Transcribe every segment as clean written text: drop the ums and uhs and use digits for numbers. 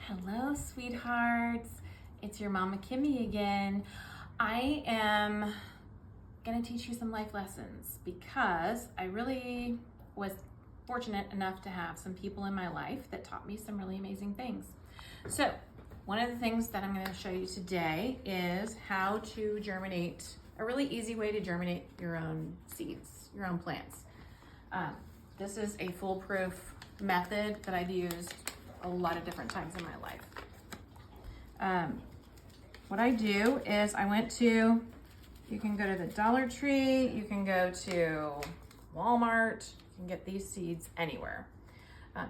Hello, sweethearts. It's your Mama Kimmy again. I am gonna teach you some life lessons because I really was fortunate enough to have some people in my life that taught me some really amazing things. So one of the things that I'm gonna show you today is how to germinate, a really easy way to germinate your own seeds, your own plants. This is a foolproof method that I've used a lot of different times in my life. What I do is I went to, you can go to the Dollar Tree, you can go to Walmart, you can get these seeds anywhere.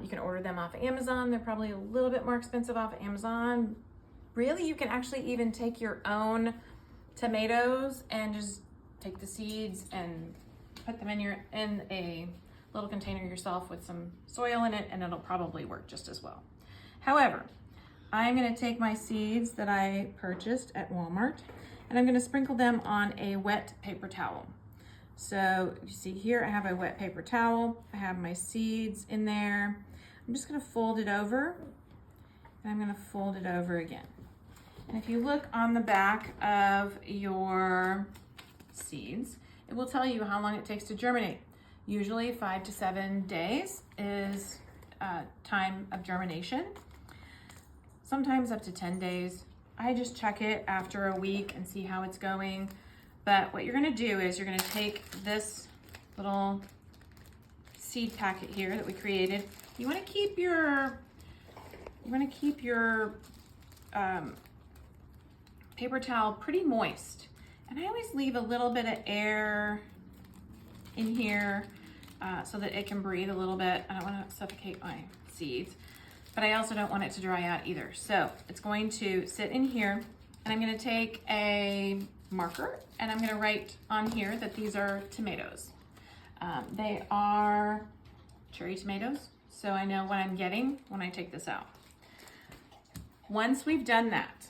You can order them off of Amazon. They're probably a little bit more expensive off of Amazon. Really, you can actually even take your own tomatoes and just take the seeds and put them in a little container yourself with some soil in it, and it'll probably work just as well. However, I'm going to take my seeds that I purchased at Walmart and I'm going to sprinkle them on a wet paper towel. So you see here I have a wet paper towel. I have my seeds in there. I'm just going to fold it over and I'm going to fold it over again. And if you look on the back of your seeds, it will tell you how long it takes to germinate. Usually 5 to 7 days is time of germination. Sometimes up to 10 days. I just check it after a week and see how it's going. But what you're gonna do is you're gonna take this little seed packet here that we created. You wanna keep your paper towel pretty moist. And I always leave a little bit of air in here so that it can breathe a little bit. I don't want to suffocate my seeds, but I also don't want it to dry out either. So it's going to sit in here, and I'm going to take a marker and I'm going to write on here that these are tomatoes. They are cherry tomatoes, so I know what I'm getting when I take this out. Once we've done that,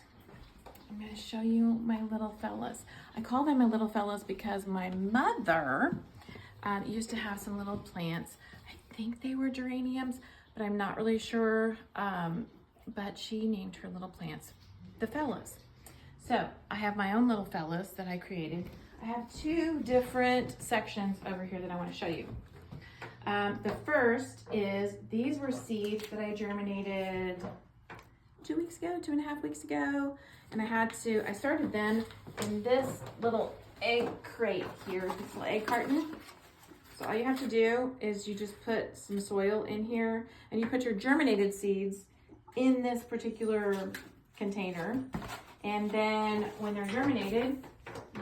I'm going to show you my little fellas. I call them my little fellas because my mother used to have some little plants. I think they were geraniums, but I'm not really sure. But she named her little plants the fellas. So I have my own little fellas that I created. I have two different sections over here that I want to show you. The first is, these were seeds that I germinated 2 weeks ago, 2.5 weeks ago. And I started them in this little egg crate here, this little egg carton. So all you have to do is you just put some soil in here and you put your germinated seeds in this particular container. And then when they're germinated,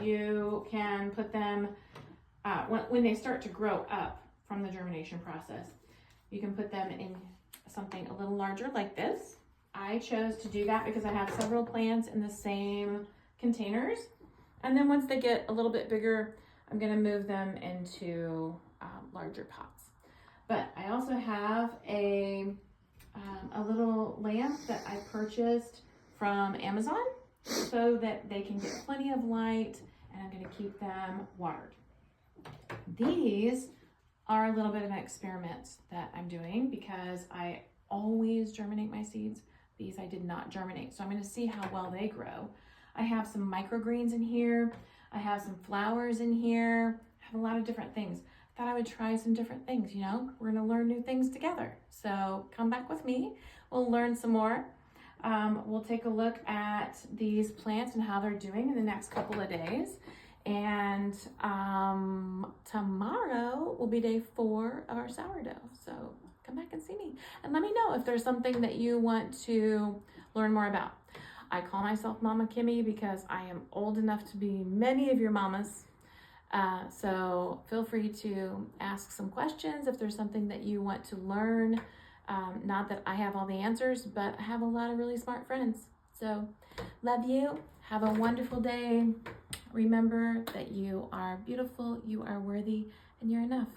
you can put them, when they start to grow up from the germination process, you can put them in something a little larger like this. I chose to do that because I have several plants in the same containers. And then once they get a little bit bigger, I'm gonna move them into larger pots. But I also have a little lamp that I purchased from Amazon so that they can get plenty of light, and I'm gonna keep them watered. These are a little bit of an experiment that I'm doing because I always germinate my seeds. These I did not germinate, so I'm gonna see how well they grow. I have some microgreens in here. I have some flowers in here. I have a lot of different things. I thought I would try some different things, you know? We're gonna learn new things together. So come back with me. We'll learn some more. We'll take a look at these plants and how they're doing in the next couple of days. And tomorrow will be day 4 of our sourdough. So come back and see me. And let me know if there's something that you want to learn more about. I call myself Mama Kimmy because I am old enough to be many of your mamas. So feel free to ask some questions if there's something that you want to learn. Not that I have all the answers, but I have a lot of really smart friends. So love you. Have a wonderful day. Remember that you are beautiful, you are worthy, and you're enough.